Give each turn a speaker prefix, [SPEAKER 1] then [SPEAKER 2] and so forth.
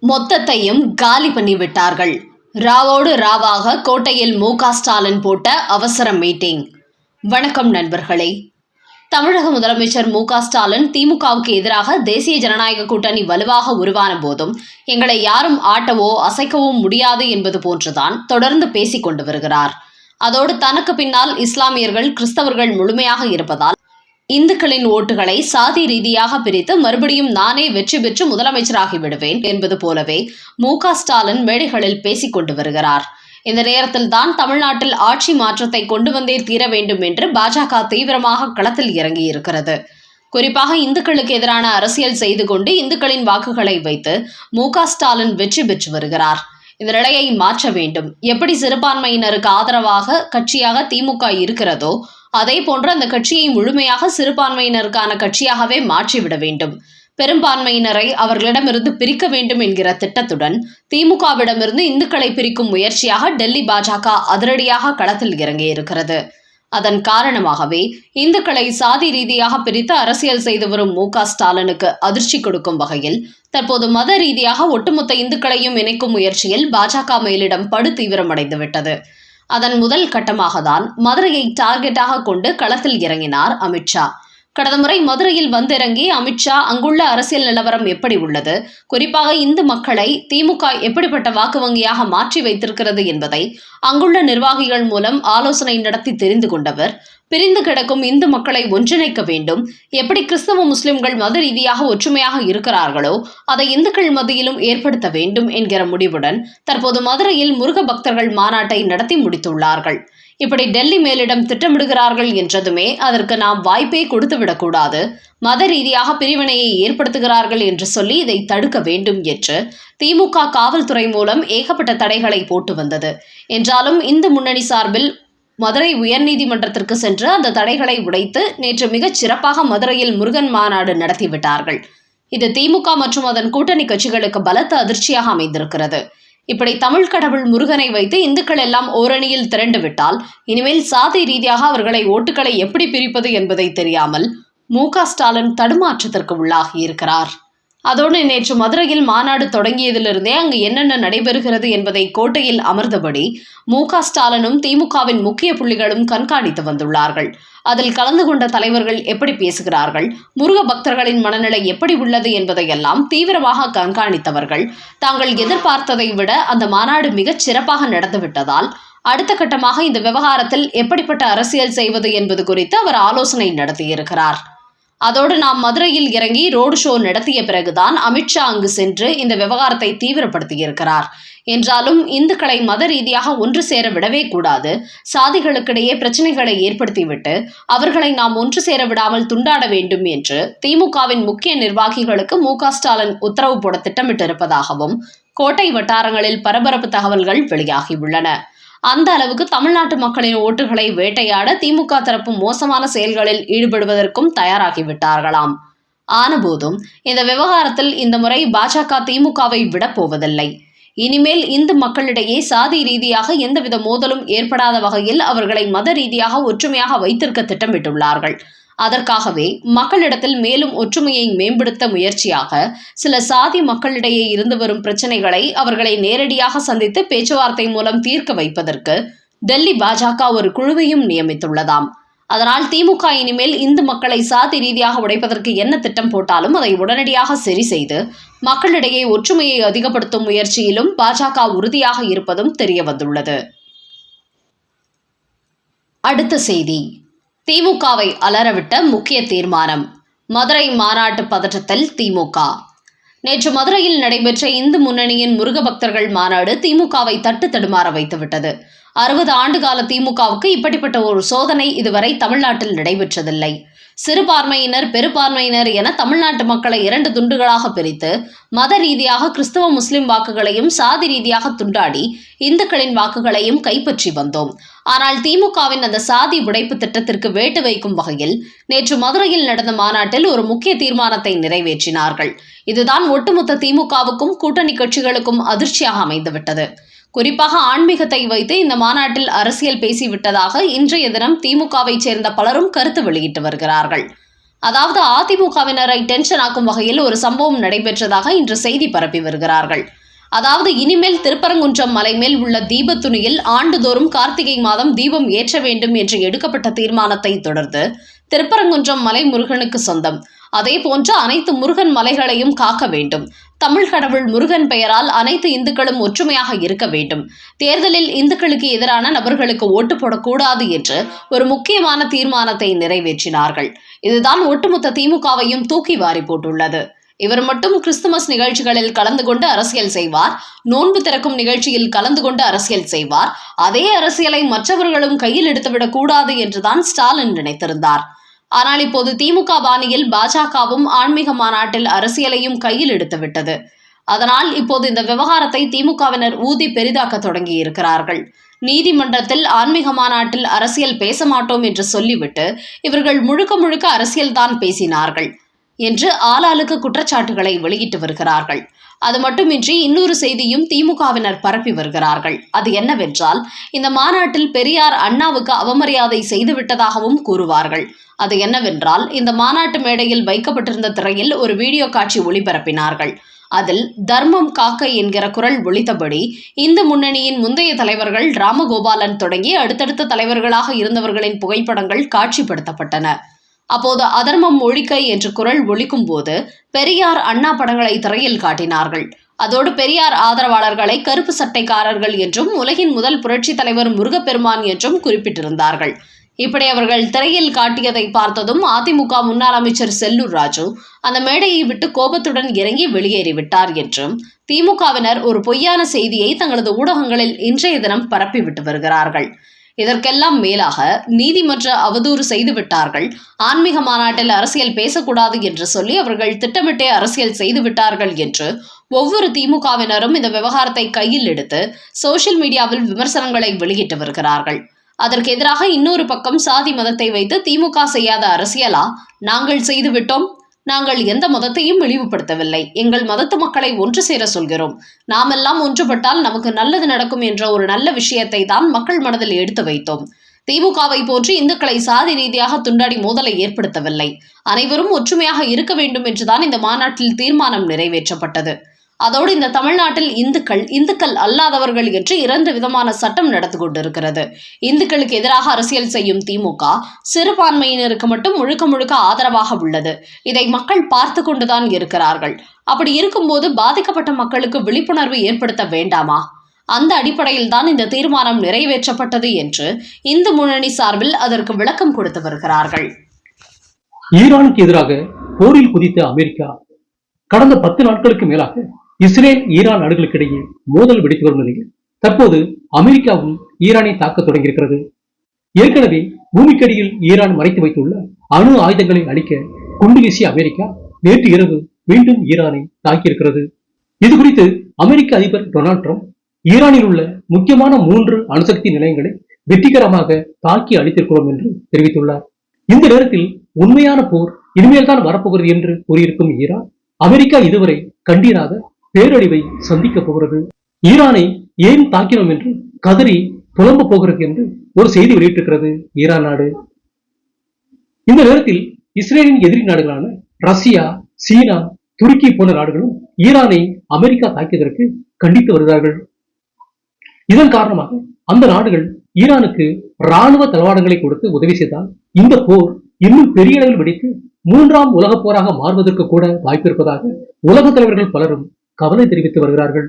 [SPEAKER 1] மொத்தத்தையும் காலி பண்ணிவிட்டார்கள். ராவோடு ராவாக கோட்டையில் மு.க. ஸ்டாலின் போட்ட அவசர மீட்டிங். வணக்கம் நண்பர்களே. தமிழக முதலமைச்சர் மு.க. ஸ்டாலின் திமுகவுக்கு எதிராக தேசிய ஜனநாயக கூட்டணி வலுவாக உருவான போதும் எங்களை யாரும் ஆட்டவோ அசைக்கவோ முடியாது என்பது போன்றுதான் தொடர்ந்து பேசிக் கொண்டு வருகிறார். அதோடு தனக்கு பின்னால் இஸ்லாமியர்கள், கிறிஸ்தவர்கள் முழுமையாக இருப்பதால் இந்துக்களின் ஓட்டுகளை சாதி ரீதியாக பிரித்து மறுபடியும் நானே வெற்றி பெற்று முதலமைச்சராகி விடுவேன் என்பது போலவே மு.க. ஸ்டாலின் மேடைகளில் பேசிக் கொண்டு வருகிறார். இந்த நேரத்தில் தான் தமிழ்நாட்டில் ஆட்சி மாற்றத்தை கொண்டு வந்தே தீர வேண்டும் என்று பாஜக தீவிரமாக களத்தில் இறங்கியிருக்கிறது. குறிப்பாக இந்துக்களுக்கு எதிரான அரசியல் செய்து கொண்டு இந்துக்களின் வாக்குகளை வைத்து மு.க. ஸ்டாலின் வெற்றி பெற்று வருகிறார். இந்த நிலையை மாற்ற வேண்டும். எப்படி சிறுபான்மையினருக்கு ஆதரவாக கட்சியாக திமுக இருக்கிறதோ அதே போன்று அந்த கட்சியை முழுமையாக சிறுபான்மையினருக்கான கட்சியாகவே மாற்றிவிட வேண்டும். பெரும்பான்மையினரை அவர்களிடமிருந்து பிரிக்க வேண்டும் என்கிற திட்டத்துடன் திமுகவிடமிருந்து இந்துக்களை பிரிக்கும் முயற்சியாக டெல்லி பாஜக அதிரடியாக களத்தில் இறங்கியிருக்கிறது. அதன் காரணமாகவே இந்துக்களை சாதி ரீதியாக பிரித்து அரசியல் செய்து வரும் மு.க. ஸ்டாலினுக்கு அதிர்ச்சி கொடுக்கும் வகையில் தற்போது மத ரீதியாக ஒட்டுமொத்த இந்துக்களையும் இணைக்கும் முயற்சியில் பாஜக மேலிடம் படு தீவிரமடைந்துவிட்டது. அதன் முதல் கட்டமாக தான் மதுரையை டார்கெட்டாக கொண்டு களத்தில் இறங்கினார் அமித்ஷா. கடந்த முறை மதுரையில் வந்திறங்கி அமித்ஷா அங்குள்ள அரசியல் நிலவரம் எப்படி உள்ளது, குறிப்பாக இந்து மக்களை திமுக எப்படிப்பட்ட வாக்கு வங்கியாக மாற்றி வைத்திருக்கிறது என்பதை அங்குள்ள நிர்வாகிகள் மூலம் ஆலோசனை நடத்தி தெரிந்து கொண்டவர், பிரிந்து கிடக்கும் இந்து மக்களை ஒன்றிணைக்க வேண்டும், எப்படி கிறிஸ்தவ முஸ்லிம்கள் மத ரீதியாக ஒற்றுமையாக இருக்கிறார்களோ அதை இந்துக்கள் மத்தியிலும் ஏற்படுத்த வேண்டும் என்கிற முடிவுடன் தற்போது மதுரையில் முருக பக்தர்கள் மாநாட்டை நடத்தி முடித்துள்ளார்கள். இப்படி டெல்லி மேலிடம் திட்டமிடுகிறார்கள் என்றதுமே அதற்கு நாம் வாய்ப்பே கொடுத்துவிடக்கூடாது, மத ரீதியாக பிரிவினையை ஏற்படுத்துகிறார்கள் என்று சொல்லி இதை தடுக்க வேண்டும் என்று திமுக காவல்துறை மூலம் ஏகப்பட்ட தடைகளை போட்டு வந்தது. என்றாலும் இந்து முன்னணி சார்பில் மதுரை உயர்நீதிமன்றத்திற்கு சென்று அந்த தடைகளை உடைத்து நேற்று மிகச் சிறப்பாக மதுரையில் முருகன் மாநாடு நடத்திவிட்டார்கள். இது திமுக மற்றும் அதன் கூட்டணி கட்சிகளுக்கு பலத்த அதிர்ச்சியாக அமைந்திருக்கிறது. இப்படி தமிழ் கடவுள் முருகனை வைத்து இந்துக்கள் எல்லாம் ஓரணியில் திரண்டு விட்டால் இனிமேல் சாதி ரீதியாக அவர்களை ஓட்டுகளை எப்படி பிரிப்பது என்பதை தெரியாமல் மு.க. ஸ்டாலின் தடுமாற்றத்திற்கு உள்ளாகி இருக்கிறார். அதோடு நேற்று மதுரையில் மாநாடு தொடங்கியதிலிருந்தே அங்கு என்னென்ன நடைபெறுகிறது என்பதை கோட்டையில் அமர்ந்தபடி மு.க. ஸ்டாலினும் திமுகவின் முக்கிய புள்ளிகளும் கண்காணித்து வந்துள்ளார்கள். அதில் கலந்து கொண்ட தலைவர்கள் எப்படி பேசுகிறார்கள், முருக பக்தர்களின் மனநிலை எப்படி உள்ளது என்பதையெல்லாம் தீவிரமாக கண்காணித்தவர்கள் தாங்கள் எதிர்பார்த்ததை விட அந்த மாநாடு மிகச் சிறப்பாக நடந்துவிட்டதால் அடுத்த கட்டமாக இந்த விவகாரத்தில் எப்படிப்பட்ட அரசியல் செய்வது என்பது குறித்து அவர் ஆலோசனை நடத்தியிருக்கிறார். அதோடு நாம் மதுரையில் இறங்கி ரோடு ஷோ நடத்திய பிறகுதான் அமித்ஷா அங்கு சென்று இந்த விவகாரத்தை தீவிரப்படுத்தியிருக்கிறார். என்றாலும் இந்துக்களை மத ரீதியாக ஒன்று சேர விடவே கூடாது, சாதிகளுக்கிடையே பிரச்சனைகளை ஏற்படுத்திவிட்டு அவர்களை நாம் ஒன்று சேர விடாமல் துண்டாட வேண்டும் என்று திமுகவின் முக்கிய நிர்வாகிகளுக்கு மு.க. ஸ்டாலின் உத்தரவு போட திட்டமிட்டிருப்பதாகவும் கோட்டை வட்டாரங்களில் பரபரப்பு தகவல்கள் வெளியாகியுள்ளன. அந்த அளவுக்கு தமிழ்நாட்டு மக்களின் ஓட்டுகளை வேட்டையாட திமுக தரப்பு மோசமான செயல்களில் ஈடுபடுவதற்கும் தயாராகிவிட்டார்களாம். ஆனபோதும் இந்த விவகாரத்தில் இந்த முறை பாஜக திமுகவை விடப்போவதில்லை. இனிமேல் இந்து மக்களிடையே சாதி ரீதியாக எந்தவித மோதலும் ஏற்படாத வகையில் அவர்களை மத ரீதியாக ஒற்றுமையாக வைத்திருக்க திட்டமிட்டுள்ளார்கள். அதற்காகவே மக்களிடத்தில் மேலும் ஒற்றுமையை மேம்படுத்த முயற்சியாக சில சாதி மக்களிடையே இருந்து வரும் பிரச்சனைகளை அவர்களை நேரடியாக சந்தித்து பேச்சுவார்த்தை மூலம் தீர்க்க வைப்பதற்கு டெல்லி பாஜக ஒரு குழுவையும் நியமித்துள்ளதாம். அதனால் திமுக இனிமேல் இந்து மக்களை சாதி ரீதியாக உடைப்பதற்கு என்ன திட்டம் போட்டாலும் அதை உடனடியாக சரி செய்து மக்களிடையே ஒற்றுமையை அதிகப்படுத்தும் முயற்சியிலும் பாஜக உறுதியாக இருப்பதும் தெரிய வந்துள்ளது. அடுத்த செய்தி. திமுகவை அலறவிட்ட முக்கிய தீர்மானம். மதுரை மாநாட்டு பதற்றத்தில் திமுக. நேற்று மதுரையில் நடைபெற்ற இந்து முன்னணியின் முருக பக்தர்கள் மாநாடு திமுகவை தட்டு தடுமாற வைத்துவிட்டது. 60 ஆண்டுகால திமுகவுக்கு இப்படிப்பட்ட ஒரு சோதனை இதுவரை தமிழ்நாட்டில் நடைபெற்றதில்லை. சிறுபான்மையினர், பெரும்பான்மையினர் என தமிழ்நாட்டு மக்களை 2 துண்டுகளாக பிரித்து மத ரீதியாக கிறிஸ்தவ முஸ்லிம் வாக்குகளையும் சாதி ரீதியாக துண்டாடி இந்துக்களின் வாக்குகளையும் கைப்பற்றி வந்தோம். ஆனால் திமுகவின் அந்த சாதி உடைப்பு திட்டத்திற்கு வேட்டு வைக்கும் வகையில் நேற்று மதுரையில் நடந்த மாநாட்டில் ஒரு முக்கிய தீர்மானத்தை நிறைவேற்றினார்கள். இதுதான் ஒட்டுமொத்த திமுகவுக்கும் கூட்டணி கட்சிகளுக்கும் அதிர்ச்சியாக அமைந்துவிட்டது. குறிப்பாக ஆன்மீகத்தை வைத்து இந்த மாநாட்டில் அரசியல் பேசிவிட்டதாக இன்றைய தினம் திமுகவை சேர்ந்த பலரும் கருத்து வெளியிட்டு வருகிறார்கள். அதாவது அதிமுகவினரை டென்ஷன் ஆக்கும் வகையில் ஒரு சம்பவம் நடைபெற்றதாக இன்று செய்தி பரப்பி வருகிறார்கள். அதாவது இனிமேல் திருப்பரங்குன்றம் மலை மேல் உள்ள தீபத்துணியில் ஆண்டுதோறும் கார்த்திகை மாதம் தீபம் ஏற்ற வேண்டும் என்று எடுக்கப்பட்ட தீர்மானத்தை தொடர்ந்து திருப்பரங்குன்றம் மலை முருகனுக்கு சொந்தம். அதே போன்று அனைத்து முருகன் மலைகளையும் காக்க வேண்டும். தமிழ் கடவுள் முருகன் பெயரால் அனைத்து இந்துக்களும் ஒற்றுமையாக இருக்க வேண்டும். தேர்தலில் இந்துக்களுக்கு எதிரான நபர்களுக்கு ஓட்டு போடக்கூடாது என்று ஒரு முக்கியமான தீர்மானத்தை நிறைவேற்றினார்கள். இதுதான் ஒட்டுமொத்த திமுகவையும் தூக்கி வாரி போட்டுள்ளது. இவர் மட்டும் கிறிஸ்துமஸ் நிகழ்ச்சிகளில் கலந்து கொண்டு அரசியல் செய்வார், நோன்பு திறக்கும் நிகழ்ச்சியில் கலந்து கொண்டு அரசியல் செய்வார். அதே அரசியலை மற்றவர்களும் கையில் எடுத்துவிடக் கூடாது என்றுதான் ஸ்டாலின் நினைத்திருந்தார். ஆனால் இப்போது திமுக பாணியில் பாஜகவும் ஆன்மீக மாநாட்டில் அரசியலையும் கையில் எடுத்துவிட்டது. அதனால் இப்போது இந்த விவகாரத்தை திமுகவினர் ஊதி பெரிதாக்க தொடங்கி இருக்கிறார்கள். நீதிமன்றத்தில் ஆன்மீக மாநாட்டில் அரசியல் பேச மாட்டோம் என்று சொல்லிவிட்டு இவர்கள் முழுக்க முழுக்க அரசியல்தான் பேசினார்கள் என்று ஆளாளுக்கு குற்றச்சாட்டுகளை வெளியிட்டு வருகிறார்கள். அது மட்டுமின்றி இன்னொரு செய்தியும் திமுகவினர் பரப்பி வருகிறார்கள். அது என்னவென்றால், இந்த மாநாட்டில் பெரியார் அண்ணாவுக்கு அவமரியாதை செய்துவிட்டதாகவும் கூறுவார்கள். அது என்னவென்றால், இந்த மாநாட்டு மேடையில் வைக்கப்பட்டிருந்த திரையில் ஒரு வீடியோ காட்சி ஒளிபரப்பினார்கள். அதில் தர்மம் காக்க என்கிற குரல் ஒலித்தபடி இந்து முன்னணியின் முந்தைய தலைவர்கள் ராமகோபாலன் தொடங்கி அடுத்தடுத்த தலைவர்களாக இருந்தவர்களின் புகைப்படங்கள் காட்சிப்படுத்தப்பட்டன. அப்போது அதர்மம் ஒழிக்க என்று குரல் ஒலிக்கும் போது பெரியார் அண்ணா படங்களை திரையில் காட்டினார்கள். அதோடு பெரியார் ஆதரவாளர்களை கருப்பு சட்டைக்காரர்கள் என்றும் உலகின் முதல் புரட்சி தலைவர் முருகப்பெருமான் என்றும் குறிப்பிட்டிருந்தார்கள். இப்படி அவர்கள் திரையில் காட்டியதை பார்த்ததும் அதிமுக முன்னாள் அமைச்சர் செல்லூர் ராஜு அந்த மேடையை விட்டு கோபத்துடன் இறங்கி வெளியேறிவிட்டார் என்றும் திமுகவினர் ஒரு பொய்யான செய்தியை தங்களது ஊடகங்களில் இன்றைய தினம் பரப்பிவிட்டு வருகிறார்கள். இதற்கெல்லாம் மேலாக நீதிமன்ற அவதூறு செய்துவிட்டார்கள், ஆன்மீக மாநாட்டில் அரசியல் பேசக்கூடாது என்று சொல்லி அவர்கள் திட்டமிட்டே அரசியல் செய்துவிட்டார்கள் என்று ஒவ்வொரு திமுகவினரும் இந்த விவகாரத்தை கையில் எடுத்து சோசியல் மீடியாவில் விமர்சனங்களை வெளியிட்டு வருகிறார்கள். அதற்கு எதிராக இன்னொரு பக்கம் சாதி மதத்தை வைத்து திமுக செய்யாத அரசியலா? நாங்கள் செய்துவிட்டோம். நாங்கள் எந்த மதத்தையும் இழிவுபடுத்தவில்லை. எங்கள் மதத்து மக்களை ஒன்று சேர சொல்கிறோம். நாமெல்லாம் ஒன்றுபட்டால் நமக்கு நல்லது நடக்கும் என்ற ஒரு நல்ல விஷயத்தை தான் மக்கள் மனதில் எடுத்து வைத்தோம். திமுகவை போன்று இந்துக்களை சாதி ரீதியாக துண்டாடி மோதலை ஏற்படுத்தவில்லை. அனைவரும் ஒற்றுமையாக இருக்க வேண்டும் என்றுதான் இந்த மாநாட்டில் தீர்மானம் நிறைவேற்றப்பட்டது. அதோடு இந்த தமிழ்நாட்டில் இந்துக்கள் அல்லாதவர்கள் என்று 2 விதமான சட்டம் நடந்து கொண்டிருக்கிறது. இந்துக்களுக்கு எதிராக அரசியல் செய்யும் திமுக சிறுபான்மையினருக்கு மட்டும் முழுக்க முழுக்க ஆதரவாக உள்ளது. இதை மக்கள் பார்த்து கொண்டுதான் இருக்கிறார்கள். அப்படி இருக்கும்போது பாதிக்கப்பட்ட மக்களுக்கு விழிப்புணர்வு ஏற்படுத்த வேண்டாமா? அந்த அடிப்படையில் தான் இந்த தீர்மானம் நிறைவேற்றப்பட்டது என்று இந்து முன்னணி சார்பில் அதற்கு விளக்கம் கொடுத்து வருகிறார்கள்.
[SPEAKER 2] ஈரானுக்கு எதிராக போரில் குதித்த அமெரிக்கா கடந்த 10 நாட்களுக்கு மேலாக இஸ்ரேல் ஈரான் நாடுகளுக்கிடையே மோதல் வெடித்து வரும் நிலையில் தற்போது அமெரிக்காவும் ஈரானை தாக்க தொடங்கியிருக்கிறது. ஏற்கனவே பூமிக்கடியில் ஈரான் மறைத்து வைத்துள்ள அணு ஆயுதங்களை அழிக்க குண்டு வீசிய அமெரிக்கா நேற்று இரவு மீண்டும் ஈரானை தாக்கியிருக்கிறது. இது குறித்து அமெரிக்க அதிபர் டொனால்ட் ட்ரம்ப் ஈரானில் உள்ள முக்கியமான 3 அணுசக்தி நிலையங்களை வெற்றிகரமாக தாக்கி அழித்திருக்கிறோம் என்று தெரிவித்துள்ளார். இந்த நேரத்தில் உண்மையான போர் இனிமேல் தான் வரப்போகிறது என்று கூறியிருக்கும் ஈரான், அமெரிக்கா இதுவரை கண்டீராத பேரழிவை சந்திக்க போகிறது. ஈரானை ஏன் தாக்கினோம் என்று கதறி புலம்ப போகிறது என்று ஒரு செய்தி வெளியிட்டிருக்கிறது ஈரான் நாடு. இந்த நேரத்தில் இஸ்ரேலின் எதிரி நாடுகளான ரஷ்யா, சீனா, துருக்கி போன்ற நாடுகளும் ஈரானை அமெரிக்கா தாக்கியதற்கு கண்டித்து வருகிறார்கள். இதன் காரணமாக அந்த நாடுகள் ஈரானுக்கு ராணுவ தளவாடங்களை கொடுத்து உதவி செய்தால் இந்த போர் இன்னும் பெரிய அளவில் வெடித்து 3ஆம் உலக போராக மாறுவதற்கு கூட வாய்ப்பு இருப்பதாக உலக தலைவர்கள் பலரும் கவலை தெரிவித்து வருகிறார்கள்.